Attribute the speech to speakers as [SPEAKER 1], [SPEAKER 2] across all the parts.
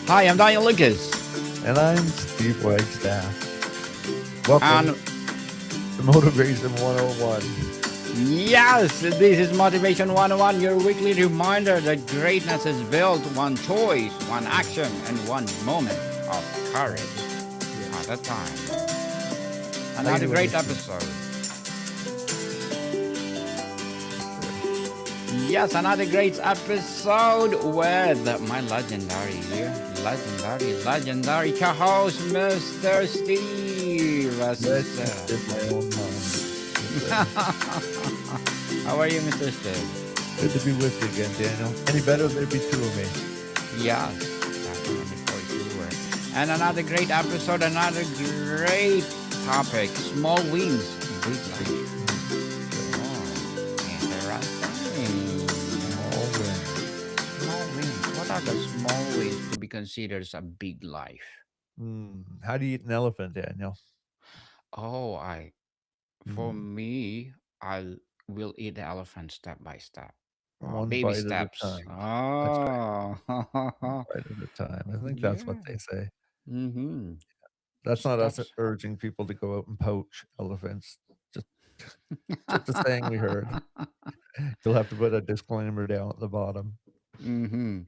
[SPEAKER 1] Hi, I'm Daniel Lucas.
[SPEAKER 2] And I'm Steve Wagstaff. Welcome
[SPEAKER 1] And
[SPEAKER 2] to Motivation 101.
[SPEAKER 1] yes, this is Motivation 101, your weekly reminder that greatness is built one choice, one action, and one moment of courage at a
[SPEAKER 2] Yes.
[SPEAKER 1] time.
[SPEAKER 2] How you
[SPEAKER 1] Another
[SPEAKER 2] doing
[SPEAKER 1] great
[SPEAKER 2] this week?
[SPEAKER 1] episode.
[SPEAKER 2] Yes, sir.
[SPEAKER 1] Yes, another great episode with my legendary co-host, Mr. Steve.
[SPEAKER 2] Legend in my own mind. Yes, sir.
[SPEAKER 1] How are you, Mr. Steve?
[SPEAKER 2] Good to be with you again, Daniel. Any better, there'd be two of me.
[SPEAKER 1] Yes, definitely for sure. And another great episode, another great topic, small wins, big
[SPEAKER 2] Big
[SPEAKER 1] life.
[SPEAKER 2] dreams. Sure.
[SPEAKER 1] Oh, interesting.
[SPEAKER 2] Small wins.
[SPEAKER 1] Small wins. What are the small wins to be considered as a big life?
[SPEAKER 2] How do you eat an elephant, Daniel?
[SPEAKER 1] Oh, I for
[SPEAKER 2] Mm,
[SPEAKER 1] me, I will eat the elephant step by step.
[SPEAKER 2] one
[SPEAKER 1] Baby
[SPEAKER 2] bite at a
[SPEAKER 1] steps.
[SPEAKER 2] time. That's right.
[SPEAKER 1] Oh,
[SPEAKER 2] One bite at a time. I think that's what
[SPEAKER 1] yeah.
[SPEAKER 2] they say.
[SPEAKER 1] Mm-hmm.
[SPEAKER 2] That's not us
[SPEAKER 1] Steps.
[SPEAKER 2] urging people to go out and poach elephants. Just, just a saying we heard. You'll have to put a disclaimer down at the bottom.
[SPEAKER 1] Mm-hmm.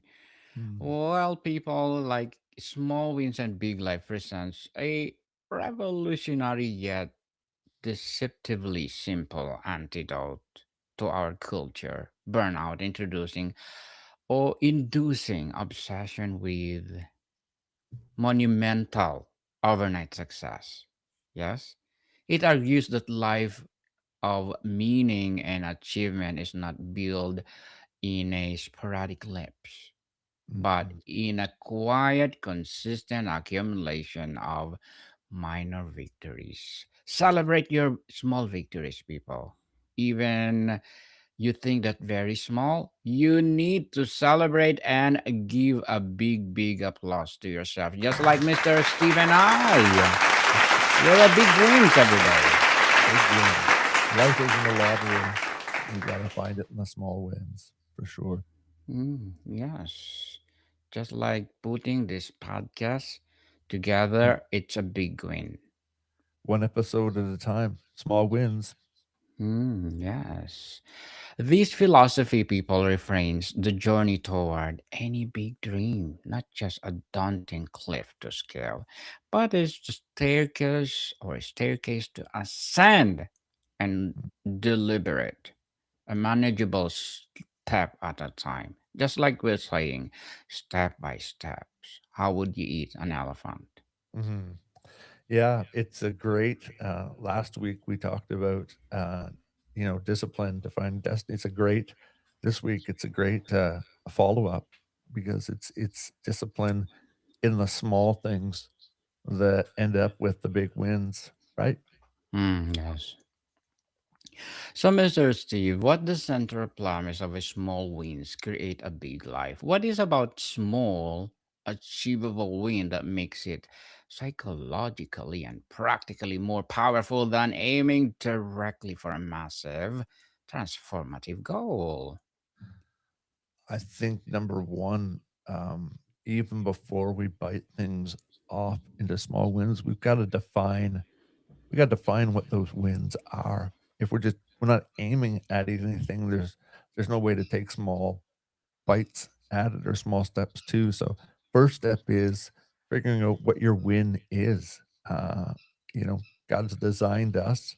[SPEAKER 2] Mm.
[SPEAKER 1] Well, people like small wins and big life presents a revolutionary yet deceptively simple antidote to our culture burnout, introducing or inducing obsession with monumental overnight success. Yes, it argues that life of meaning and achievement is not built in a sporadic lapse, but
[SPEAKER 2] Mhm.
[SPEAKER 1] in a quiet, consistent accumulation of minor victories. Celebrate your small victories, people. Even you think that very small, you need to celebrate and give a big, big applause to yourself. Just like Mr. Steve and I. You're a big dreams every day.
[SPEAKER 2] Big wins. Life isn't a lottery. You gotta find it in the small wins, for sure.
[SPEAKER 1] Yes. Just like putting this podcast
[SPEAKER 2] Mm.
[SPEAKER 1] together, it's a big win.
[SPEAKER 2] One episode at a time. Small wins.
[SPEAKER 1] Yes. This philosophy, people, refrains the journey toward any big dream, not just a daunting cliff to scale, but it's a staircase or a staircase to ascend and deliberate, a manageable step at a time. Just like we're saying, step by steps. How would you eat an elephant?
[SPEAKER 2] Hmm. Yeah, it's a great. Last week we talked about, discipline, defining destiny. It's a great. This week it's a great follow up because it's discipline in the small things that end up with the big wins, right?
[SPEAKER 1] Yes. So, Mr. Steve, what the central promise of a small wins create a big life? What is about small, achievable win that makes it psychologically and practically more powerful than aiming directly for a massive, transformative goal?
[SPEAKER 2] I think number one, even before we bite things off into small wins, we got to define what those wins are. If we're not aiming at anything, there's no way to take small bites at it or small steps too. So first step is figuring out what your win is. Uh, you know, God's designed us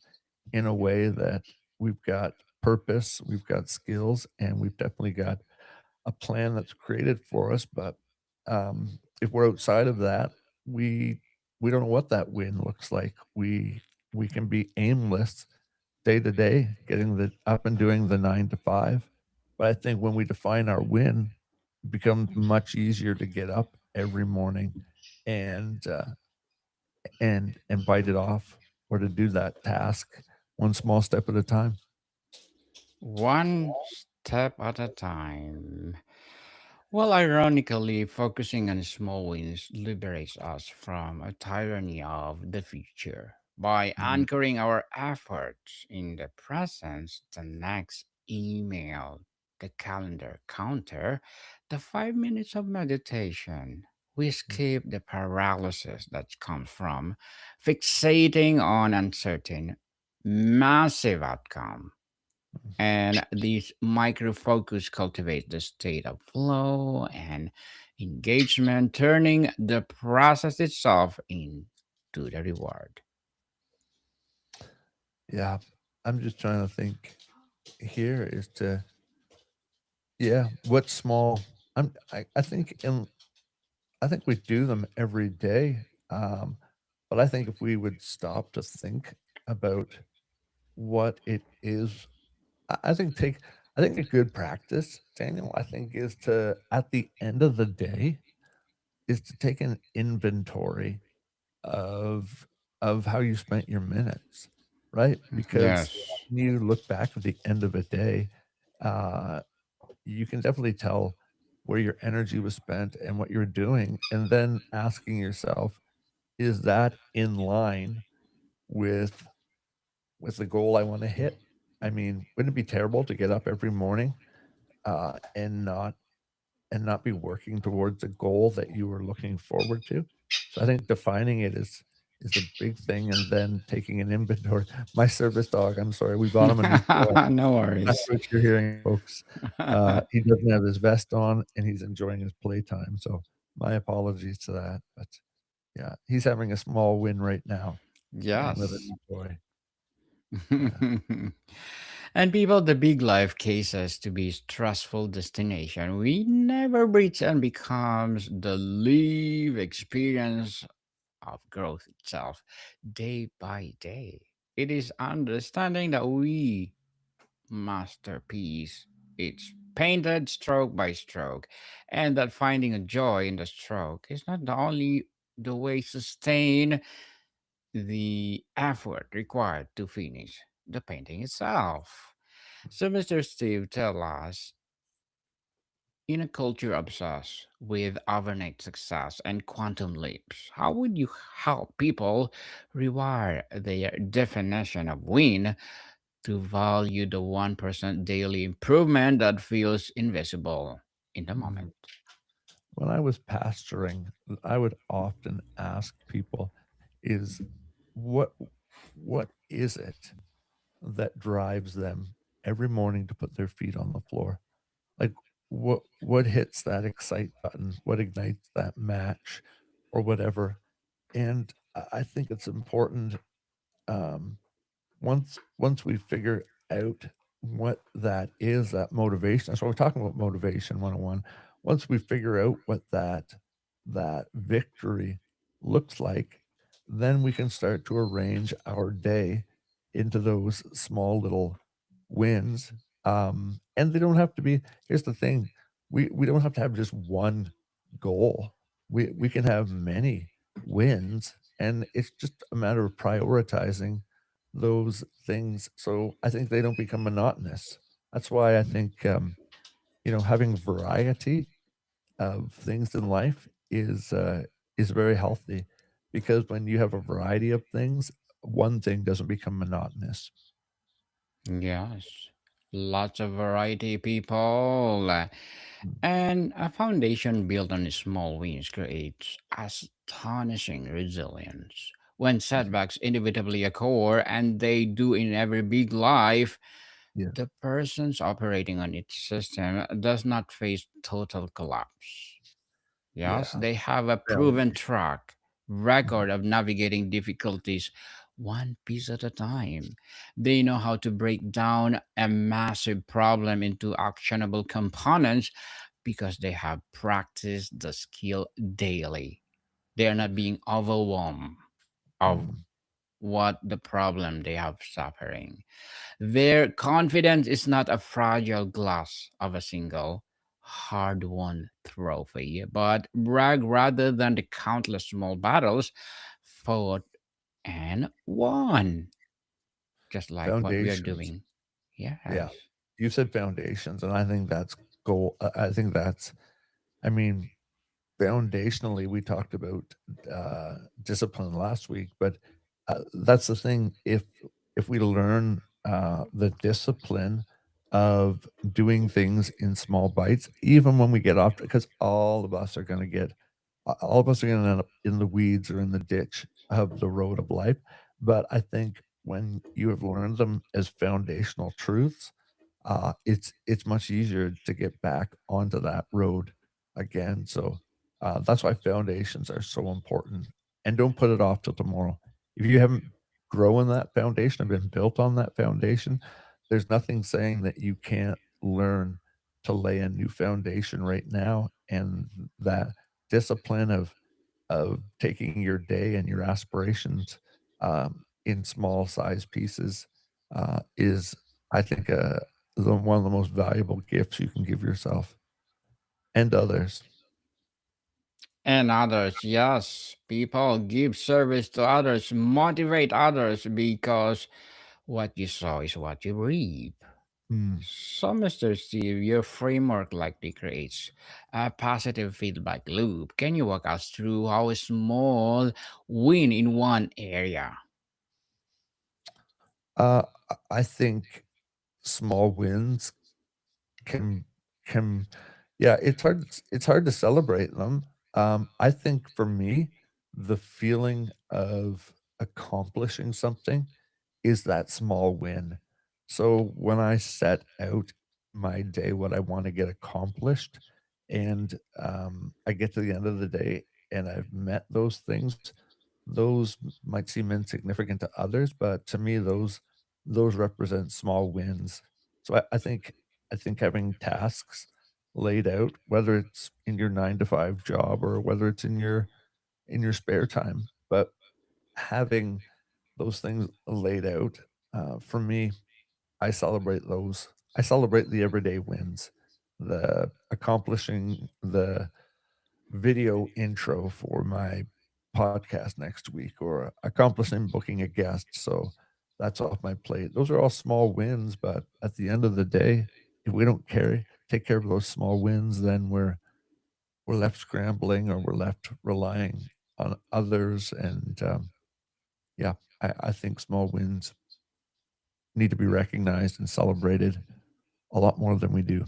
[SPEAKER 2] in a way that we've got purpose, we've got skills, and we've definitely got a plan that's created for us. But if we're outside of that, we we don't know what that win looks like. We can be aimless day to day, getting the up and doing the 9 to 5. But I think when we define our win, it becomes much easier to get up every morning and and bite it off or to do that task one small step at a time.
[SPEAKER 1] One step at a time. Well, ironically, focusing on small wins liberates us from a tyranny of the future. By
[SPEAKER 2] Mhm.
[SPEAKER 1] anchoring our efforts in the present, the next email, the calendar counter, the 5 minutes of meditation, we escape the paralysis that comes from fixating on uncertain, massive outcome. And these micro focus cultivate the state of flow and engagement, turning the process itself into the reward.
[SPEAKER 2] Yeah. I'm just trying to think here is to, yeah, what small, I think I think we do them every day. But I think if we would stop to think about what it is, I think I think a good practice, Daniel, I think is to, at the end of the day, is to take an inventory of how you spent your minutes, right? Because
[SPEAKER 1] Yes.
[SPEAKER 2] when you look back at the end of a day, uh, you can definitely tell where your energy was spent and what you're doing, and then asking yourself, is that in line with the goal I want to hit? I mean, wouldn't it be terrible to get up every morning and not be working towards a goal that you were looking forward to? So I think defining it is a big thing, and then taking an inventory. My service dog, I'm sorry, we bought him a new toy.
[SPEAKER 1] No
[SPEAKER 2] That's
[SPEAKER 1] worries.
[SPEAKER 2] what you're hearing, folks. He doesn't have his vest on, and he's enjoying his playtime, so my apologies to that, but yeah, he's having a small win right now, with a
[SPEAKER 1] Yes.
[SPEAKER 2] new toy. Yeah.
[SPEAKER 1] And people, the big life cases to be stressful destination we never reach and becomes the live experience of growth itself day by day. It is understanding that we masterpiece. It's painted stroke by stroke, and that finding a joy in the stroke is not the only the way to sustain the effort required to finish the painting itself. So, Mr. Steve, tell us, in a culture obsessed with overnight success and quantum leaps, how would you help people rewire their definition of win to value the 1% daily improvement that feels invisible in the
[SPEAKER 2] Mhm.
[SPEAKER 1] moment?
[SPEAKER 2] When I was pastoring, I would often ask people, is what what is it that drives them every morning to put their feet on the floor? Like, what hits that excite button? What ignites that match or whatever? And I think it's important, um, once we figure out what that is, that motivation. So we're talking about motivation 101. Once we figure out what that victory looks like, then we can start to arrange our day into those small little wins. And they don't have to be, here's the thing, we don't have to have just one goal. We can have many wins, and it's just a matter of prioritizing those things, so I think they don't become monotonous. That's why I think, having variety of things in life is very healthy, because when you have a variety of things, one thing doesn't become monotonous.
[SPEAKER 1] Yes, lots of variety, people. And a foundation built on small wins creates astonishing resilience. When
[SPEAKER 2] Mhm.
[SPEAKER 1] setbacks inevitably occur, and they do in every big life,
[SPEAKER 2] Yeah.
[SPEAKER 1] the person's operating on its system does not face total collapse. Yes,
[SPEAKER 2] Yeah.
[SPEAKER 1] they have a proven
[SPEAKER 2] Foundation.
[SPEAKER 1] track
[SPEAKER 2] Mhm.
[SPEAKER 1] record of navigating difficulties one piece at a time. They know how to break down a massive problem into actionable components because they have practiced the skill daily. They are not being overwhelmed of
[SPEAKER 2] Mhm.
[SPEAKER 1] what the problem they have suffering. Their confidence is not a fragile glass of a single hard won trophy, but brag rather than the countless small battles fought and won, just like what we are
[SPEAKER 2] Foundations.
[SPEAKER 1] doing. Yes.
[SPEAKER 2] Yeah. You said foundations, and I think that's goal I think that's, I mean, foundationally, we talked about, discipline last week, but, that's the thing. If we learn, the discipline of doing things in small bites, even when we get off, because all of us are gonna get all of us are gonna end up in the weeds or in the ditch of the road of life, but I think when you have learned them as foundational truths, it's much easier to get back onto that road again. So that's why foundations are so important. And don't put it off till tomorrow. If you haven't grown that foundation and been built on that foundation, there's nothing saying that you can't learn to lay a new foundation right now. And that discipline of taking your day and your aspirations in small size pieces is, I think, one of the most valuable gifts you can give yourself and others.
[SPEAKER 1] And others, yes. People give service to others, motivate others because what you sow is what you reap.
[SPEAKER 2] Mm.
[SPEAKER 1] So, Mr. Steve, your framework likely creates a positive feedback loop. Can you walk us through how a small win in one area?
[SPEAKER 2] I think small wins can can yeah, it's hard to celebrate them. I think for me, the feeling of accomplishing something is that small win. So when I set out my day, what I want to get accomplished, and I get to the end of the day and I've met those things, those might seem insignificant to others, but to me, those represent small wins. So I think having tasks laid out, whether it's in your 9 to 5 job or whether it's in your spare time, but having those things laid out, for me, I celebrate those. I celebrate the everyday wins, the accomplishing the video intro for my podcast next week or accomplishing booking a guest. So that's off my plate. Those are all small wins, but at the end of the day, if we don't take care of those small wins, then we're left scrambling or we're left relying on others. And yeah, I think small wins need to be recognized and celebrated a lot more than we do.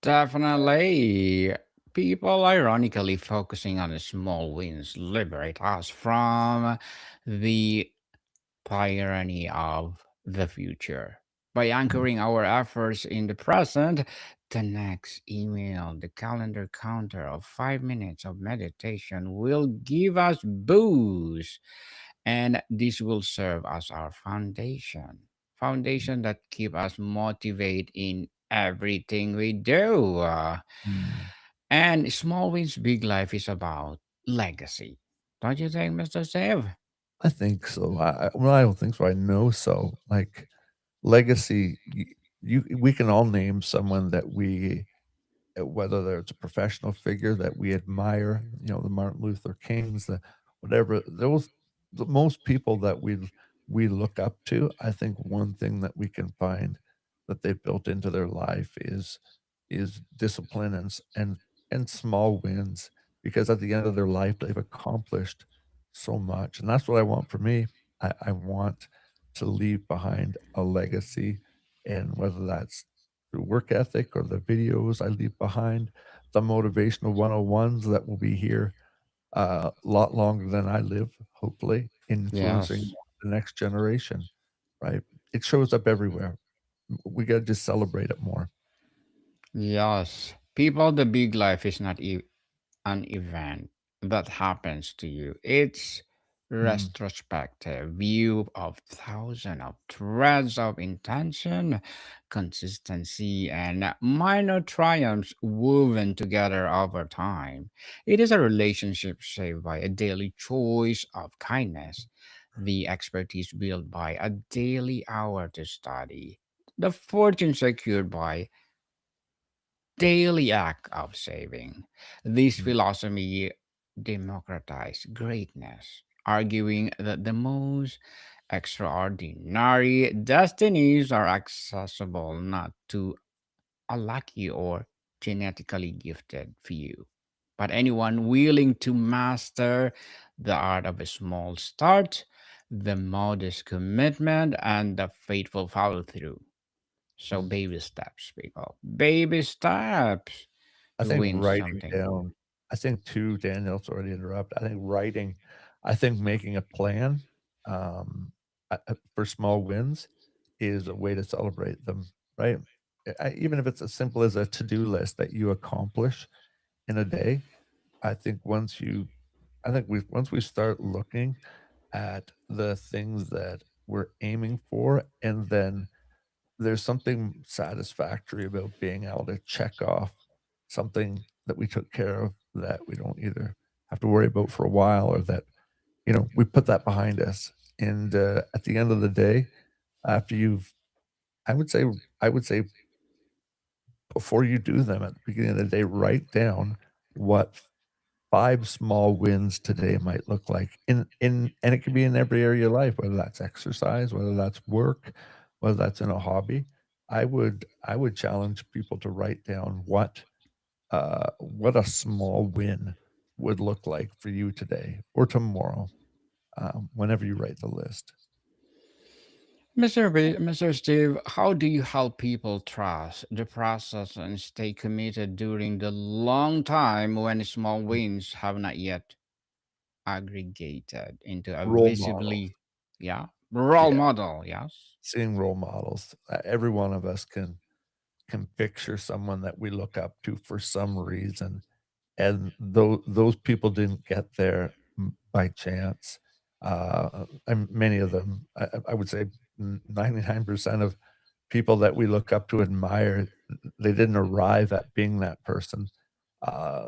[SPEAKER 1] Definitely. People ironically focusing on the small wins liberate us from the tyranny of the future. By
[SPEAKER 2] Mm,
[SPEAKER 1] anchoring our efforts in the present, the next email, the calendar counter of 5 minutes of meditation will give us boost. And this will serve as our foundation. Foundation that keep us motivated in everything we do.
[SPEAKER 2] mm.
[SPEAKER 1] And Small Wins Big Life is about legacy. Don't you think, Mr. Steve?
[SPEAKER 2] I think so. Well, I don't think so. I know so. Like legacy, we can all name someone that we, whether it's a professional figure that we admire, the Martin Luther Kings, the whatever those, the most people that we look up to. I think one thing that we can find that they've built into their life is discipline and small wins, because at the end of their life they've accomplished so much, and that's what I want for me. I want to leave behind a legacy, and whether that's the work ethic or the videos I leave behind, the motivational 101s that will be here a lot longer than I live, hopefully, influencing
[SPEAKER 1] Yes.
[SPEAKER 2] the next generation, right? It shows up everywhere. We gotta just celebrate it more.
[SPEAKER 1] Yes. People, the big life is not an event that happens to you. It's
[SPEAKER 2] Mm,
[SPEAKER 1] retrospective view of thousands of threads of intention, consistency, and minor triumphs woven together over time. It is a relationship shaped by a daily choice of kindness, the expertise built by a daily hour to study, the fortune secured by daily act of saving. This
[SPEAKER 2] mm,
[SPEAKER 1] philosophy democratized greatness, arguing that the most extraordinary destinies are accessible not to a lucky or genetically gifted few, but anyone willing to master the art of a small start, the modest commitment, and the faithful follow through. So,
[SPEAKER 2] mm.
[SPEAKER 1] baby steps, people. Baby steps
[SPEAKER 2] I
[SPEAKER 1] to
[SPEAKER 2] think
[SPEAKER 1] win
[SPEAKER 2] writing
[SPEAKER 1] something.
[SPEAKER 2] down I think too, Daniel, sorry to interrupt. I think writing, I think making a plan for small wins is a way to celebrate them, right? Even if it's as simple as a to-do list that you accomplish in a day, I think once we start looking at the things that we're aiming for, and then there's something satisfactory about being able to check off something that we took care of that we don't either have to worry about for a while or that, we put that behind us. And at the end of the day, after you've, I would say, I would say before you do them at the beginning of the day, write down what 5 small wins today might look like and it can be in every area of your life, whether that's exercise, whether that's work, whether that's in a hobby. I would challenge people to write down what a small win would look like for you today or tomorrow, whenever you write the list.
[SPEAKER 1] Mr. Steve, how do you help people trust the process and stay committed during the long time when small wins have not yet aggregated into a
[SPEAKER 2] Role model.
[SPEAKER 1] visibly, yeah, role
[SPEAKER 2] Yeah,
[SPEAKER 1] model? Yes.
[SPEAKER 2] seeing role models. Every one of us can picture someone that we look up to for some reason, and those people didn't get there by chance. And many of them, I would say, 99% of people that we look up to admire, they didn't arrive at being that person. Uh,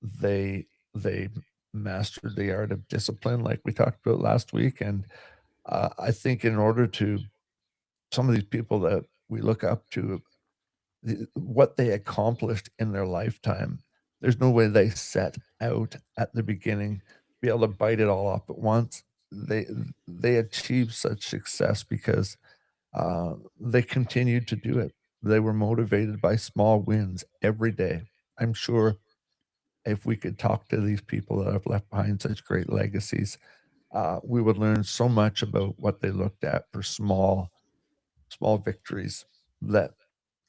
[SPEAKER 2] they mastered the art of discipline, like we talked about last week, and I think in order to some of these people that we look up to, what they accomplished in their lifetime. There's no way they set out at the beginning, be able to bite it all off at once. They they achieved such success because they continued to do it. They were motivated by small wins every day. I'm sure if we could talk to these people that have left behind such great legacies, we would learn so much about what they looked at for small victories that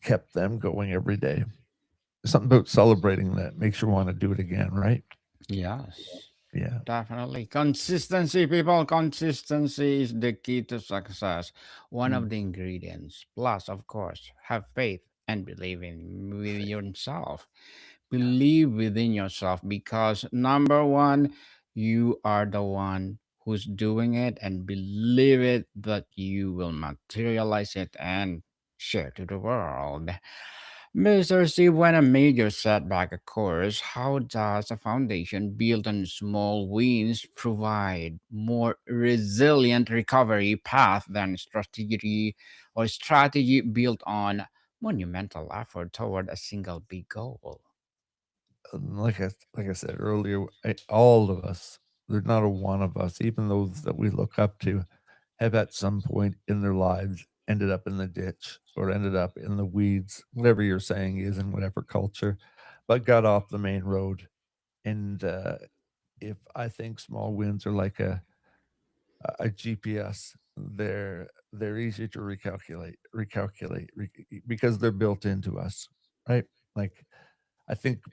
[SPEAKER 2] kept them going every day. Something about celebrating that makes you wanna do it again, right?
[SPEAKER 1] Yes.
[SPEAKER 2] Yeah.
[SPEAKER 1] Definitely. Consistency, people. Consistency is the key to success. One of
[SPEAKER 2] Mm.
[SPEAKER 1] the ingredients. Plus, of course, have faith and believe in with
[SPEAKER 2] Faith,
[SPEAKER 1] yourself.
[SPEAKER 2] yeah.
[SPEAKER 1] Believe within yourself because number one, you are the one who's doing it and believe it that you will materialize it and share to the world. Mr. Steve, when a major setback occurs, how does a foundation built on small wins provide more resilient recovery path than strategy built on monumental effort toward a single big goal?
[SPEAKER 2] Like I said earlier, all of us, there's not a one of us, even those that we look up to, have at some point in their lives ended up in the ditch or ended up in the weeds, whatever your saying is in whatever culture, but got off the main road. And, if I think small wins are like a GPS. They're easy to because they're built into us, right? Like I think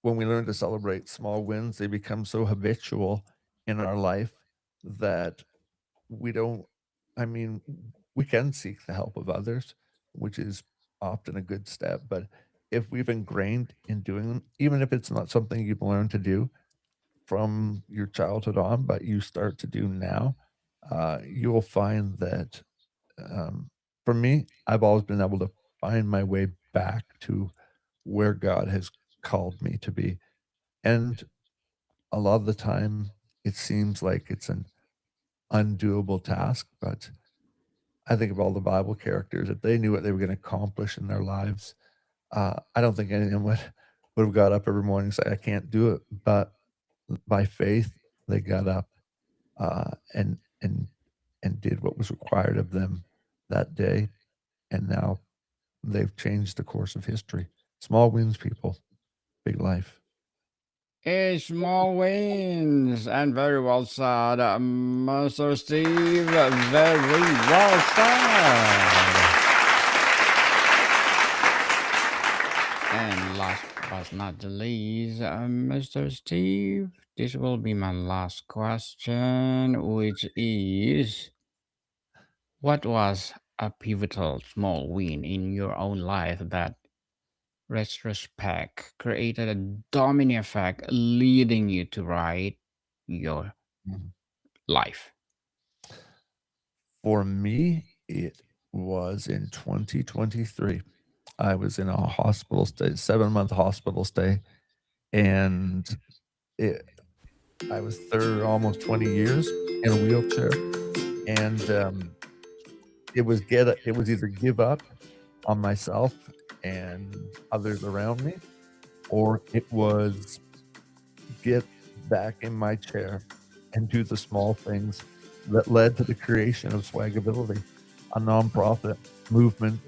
[SPEAKER 2] when we learn to celebrate small wins, they become so habitual in our life that we don't. I mean, we can seek the help of others, which is often a good step. But if we've ingrained in doing them, even if it's not something you've learned to do, from your childhood on, but you start to do now, you will find that, for me, I've always been able to find my way back to where God has called me to be. And a lot of the time, it seems like it's an undoable task, but I think of all the Bible characters, if they knew what they were going to accomplish in their lives, I don't think any of them would have got up every morning and say, I can't do it. But by faith, they got up and did what was required of them that day, and now they've changed the course of history. Small wins, people, big life.
[SPEAKER 1] Small wins and very well said, Mr. Steve. Very well said. And last but not the least, Mr. Steve, this will be my last question, which is what was a pivotal small win in your own life that retrospect created a domino effect leading you to write your
[SPEAKER 2] Mhm.
[SPEAKER 1] life?
[SPEAKER 2] For me, it was in 2023. I was in a hospital stay, 7-month hospital stay, and it I was there almost 20 years in a wheelchair, and, it was either give up on myself and others around me, or it was get back in my chair and do the small things that led to the creation of Swagability, a nonprofit movement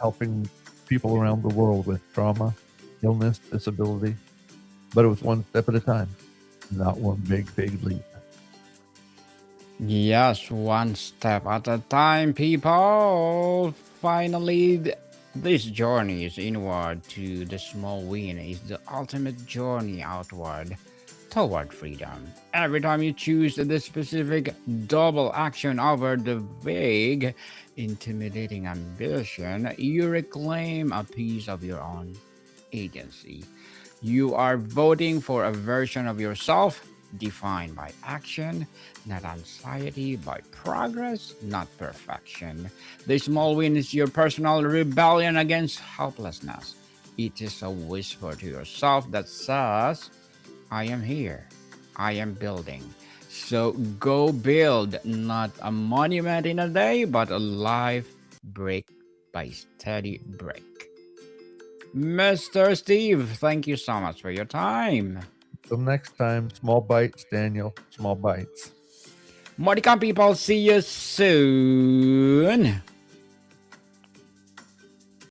[SPEAKER 2] helping people around the world with trauma, illness, disability, but it was one step at a time, not one big leap.
[SPEAKER 1] Yes, one step at a time, people. Finally, this journey is inward to the small win is the ultimate journey outward toward freedom. Every time you choose the specific double action over the vague, intimidating ambition, you reclaim a piece of your own agency. You are voting for a version of yourself defined by action, not anxiety, by progress, not perfection. The small win is your personal rebellion against helplessness. It is a whisper to yourself that says, I am here. I am building. So go build not a monument in a day, but a life brick by steady brick. Mr. Steve, thank you so much for your time.
[SPEAKER 2] Till next time, small bites, Daniel, small bites.
[SPEAKER 1] Modicon people, see you soon.